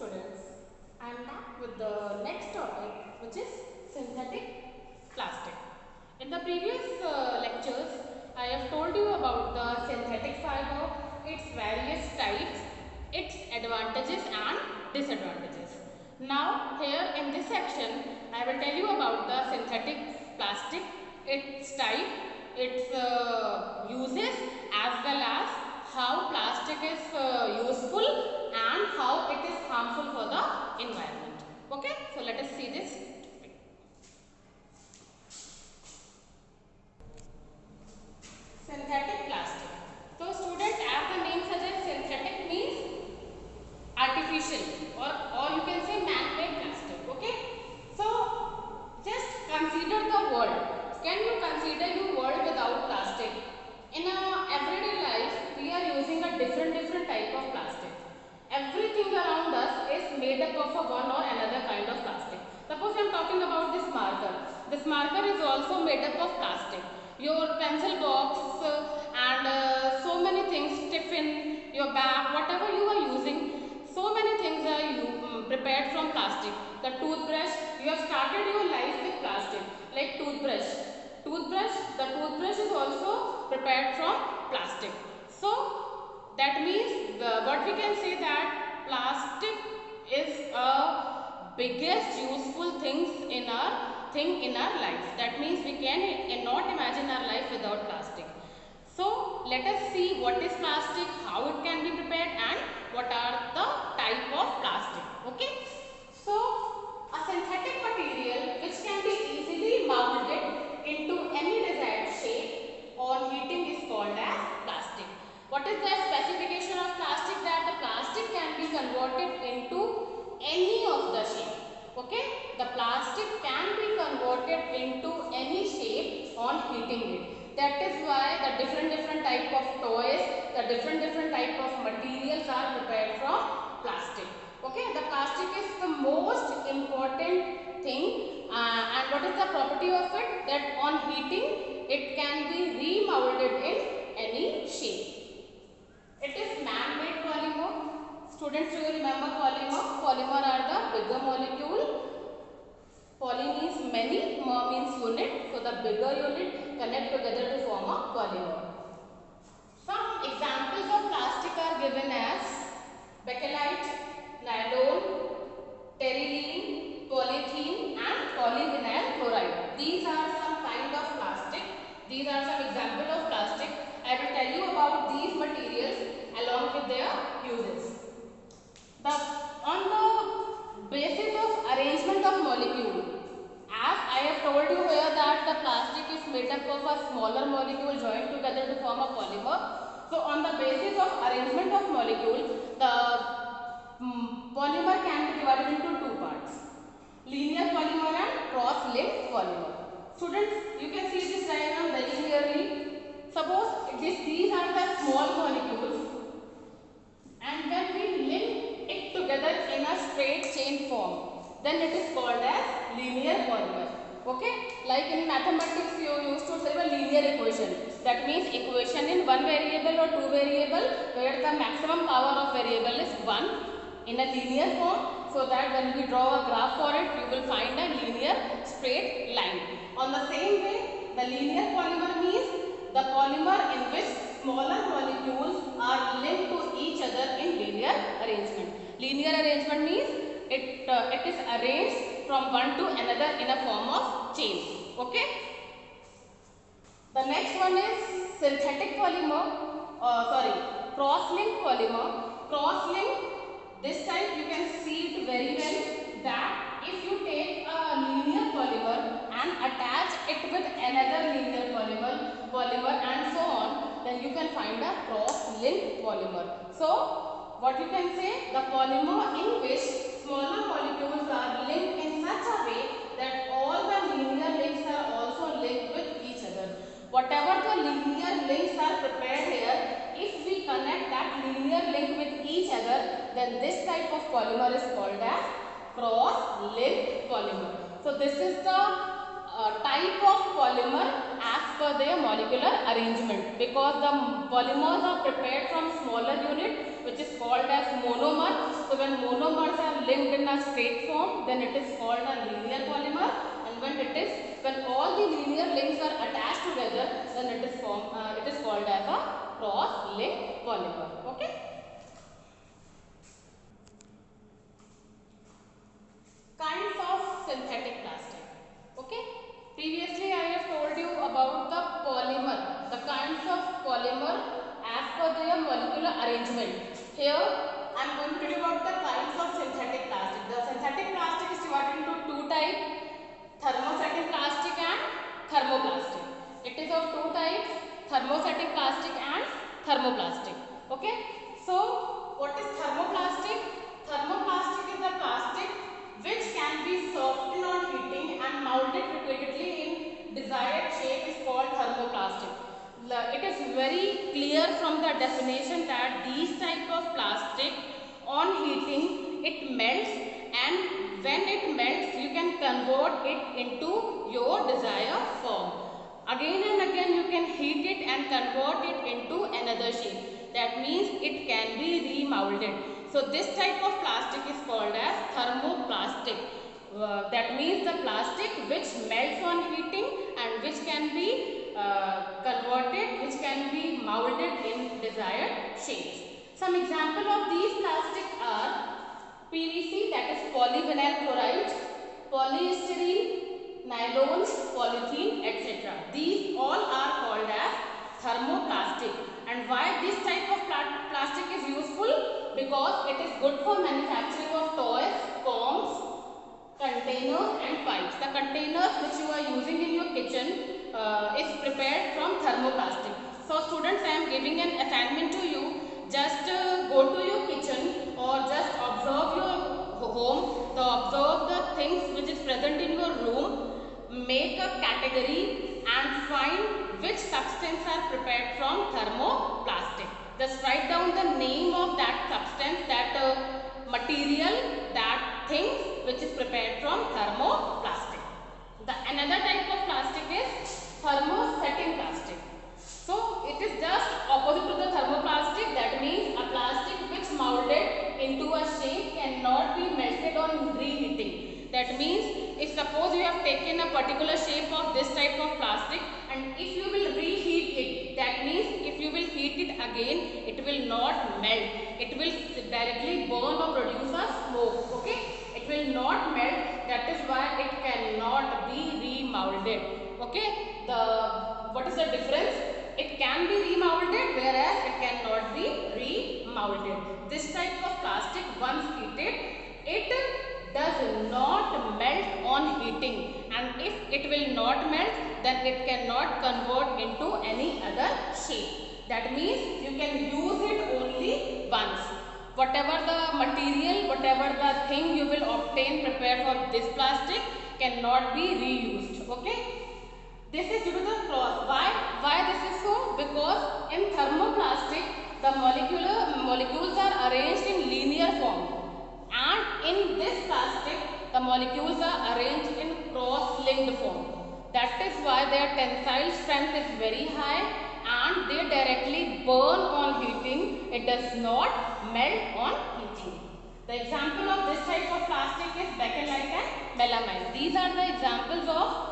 students, I am back with the next topic, which is synthetic plastic. In the previous lectures, I have told you about the synthetic fiber, its various types, its advantages and disadvantages. Now here in this section, I will tell you about the synthetic plastic, its type, its uses, as well as how plastic is useful and how it is harmful for the environment. Okay, so let us see this. Synthetic plastic. So student, as the name suggests, synthetic means artificial or you can say man-made plastic. Okay, so just consider the world. Can you consider your world without plastic? In our everyday life, we are using a different type of plastic. Everything around us is made up of a one or another kind of plastic. Suppose I am talking about this marker. This marker is also made up of plastic. Your pencil box and so many things, tiffin, your bag, whatever you are using, so many things are prepared from plastic. The toothbrush, you have started your life with plastic, like toothbrush. The toothbrush is also prepared from plastic. So that means what we can say that plastic is a biggest useful thing in our life. That means we cannot imagine our life without plastic. So let us see what is plastic, how it can be prepared and what are the type of plastic. Okay. So a synthetic material which can be easily molded into any desired shape on heating is called as plastic. What is the specification of plastic? That the plastic can be converted into any of the shape. Okay, the plastic can be converted into any shape on heating it. That is why the different type of toys, the different type of materials are prepared from plastic. Okay, the plastic is the most important thing and what is the property of it? That on heating it can be remolded in any shape. It is man-made polymer. Students, do you remember polymer? Polymer are the bigger molecule. Poly means many, mer means unit. So the bigger unit connect together to form a polymer. Some examples of plastic are given as bakelite, nylon, terylene, polythene and polyvinyl chloride. These are some kind of plastic. These are some example of plastic. I will tell you about these materials along with their uses. On the basis of arrangement of molecule, as I have told you here that the plastic is made up of a smaller molecule joined together to form a polymer. So on the basis of arrangement of molecule, the polymer can be divided into two parts: linear polymer and cross-linked polymer. Students, you can see this diagram very clearly. Suppose these are the small molecules and when we link it together in a straight chain form, then it is called as linear polymer. Okay, like in mathematics you used to say a linear equation. That means equation in one variable or two variable where the maximum power of variable is 1 in a linear form, so that when we draw a graph for it you will find a linear straight line. On the same way, the linear polymer means the polymer in which smaller molecules are linked to each other in linear arrangement. Linear arrangement means it is arranged from one to another in a form of chain. Okay. The next one is synthetic polymer. Cross-linked polymer. Cross-linked. This type you can see it very well that if you take a linear polymer and attach it with another linear polymer and so on, then you can find a cross-linked polymer. So what you can say, the polymer in which smaller molecules are linked in such a way that all the linear links are also linked with each other. Whatever the linear links are prepared here, if we connect that linear link with each other, then this type of polymer is called as cross-linked polymer. So this is the type of polymer as per their molecular arrangement, because the polymers are prepared from smaller unit which is called as monomer So when monomers are linked in a straight form, then it is called a linear polymer. And when all the linear links are attached together, then it is called as a cross-linked polymer. Okay. Kinds of synthetic plastic. Okay. Previously I have told you about the polymer, the kinds of polymer as per their molecular arrangement. Here I am going to tell you about the kinds of synthetic plastic. The synthetic plastic is divided into two types: thermosetting plastic and thermoplastic. It is of two types: thermosetting plastic and thermoplastic. Okay. So what is thermoplastic? Thermoplastic is the plastic which can be softened on heating and molded repeatedly in desired shape is called thermoplastic. It is very clear from the definition that these type of plastic on heating it melts, and when it melts you can convert it into your desired form. Again and again you can heat it and convert it into another shape. That means it can be remolded. So this type of plastic is called as thermoplastic. That means the plastic which melts on heating and which can be converted, which can be molded in desired shapes. Some example of these plastics are PVC, that is polyvinyl chloride, polystyrene, nylon, polythene, etc. These all are called as thermoplastic. And why this type of plastic is useful? Because it is good for manufacturing of toys, combs, containers and pipes. The containers which you are using in your kitchen is prepared from thermoplastic. So students, I am giving an assignment to you. Just go to your kitchen or just observe your home, observe the things which is present in your room, make a category and find which substance are prepared from thermoplastic. Just write down the name of that substance, that material, that thing which is prepared from thermoplastic. Another type of plastic is thermosetting plastic. So it is just opposite to the thermoplastic. That means a plastic which molded into a shape cannot be melted on reheating. That means if suppose you have taken a particular shape of this type of plastic and if you will reheat it, that means if you will heat it again, it will not melt. It will directly burn or produce a smoke. Okay, it will not melt. That is why it cannot be remolded. Okay, what is the difference? It can be remolded, whereas it cannot be remolded. This type of plastic, once heated, it does not melt on heating, and if it will not melt, then it cannot convert into any other shape. That means you can use it only once. Whatever the material, whatever the thing you will obtain prepared from this plastic cannot be reused. Okay. This is due to the cross. Why this is so? Because in thermoplastic, the molecules are arranged in linear form, and in this plastic, the molecules are arranged in cross-linked form. That is why their tensile strength is very high and they directly burn on heating. It does not melt on heating. The example of this type of plastic is bakelite and melamine. These are the examples of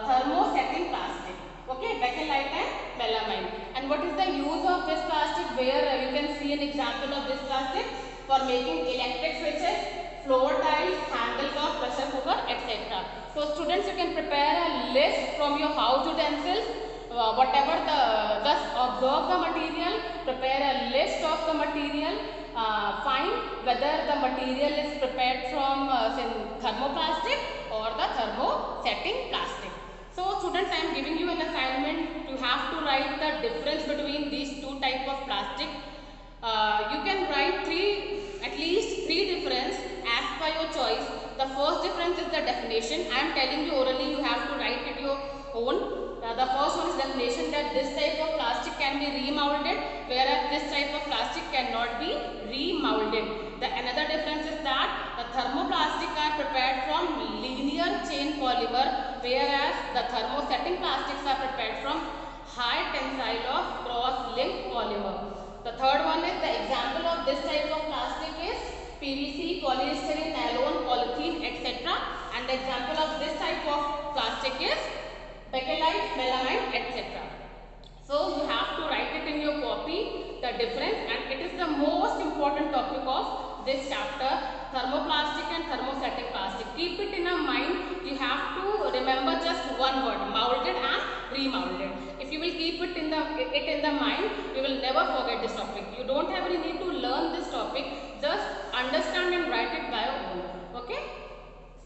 thermosetting plastic. Okay, bakelite and melamine. And what is the use of this plastic? Where you can see an example of this plastic for making electric switches, floor tiles, handles of pressure cooker, etc. So students, you can prepare a list from your house utensils. Just observe the material, prepare a list of the material, find whether the material is prepared from thermoplastic or the thermosetting plastic. So students, I am giving you an assignment. You have to write the difference between these two types of plastic. You can write at least three difference as per your choice. The first difference is the definition. I am telling you orally, you have to write it your own. The first one is definition, that this type of plastic can be remolded, whereas this type of plastic cannot be remolded. Another difference is that the thermoplastic are prepared from linear chain polymer, whereas the thermosetting plastics are prepared from high tensile of cross-linked polymer. The third one is the example of this type of plastic is PVC, polystyrene, nylon, polythene, etc. And the example of this type of plastic is bakelite, melamine, etc. So you have to write it in your copy, the difference, and it is the most important topic of this chapter, thermoplastic and thermostatic plastic. Keep it in a mind. You have to remember just one word, molded and remolded. If you will keep it in the mind, you will never forget this topic. You don't have any need to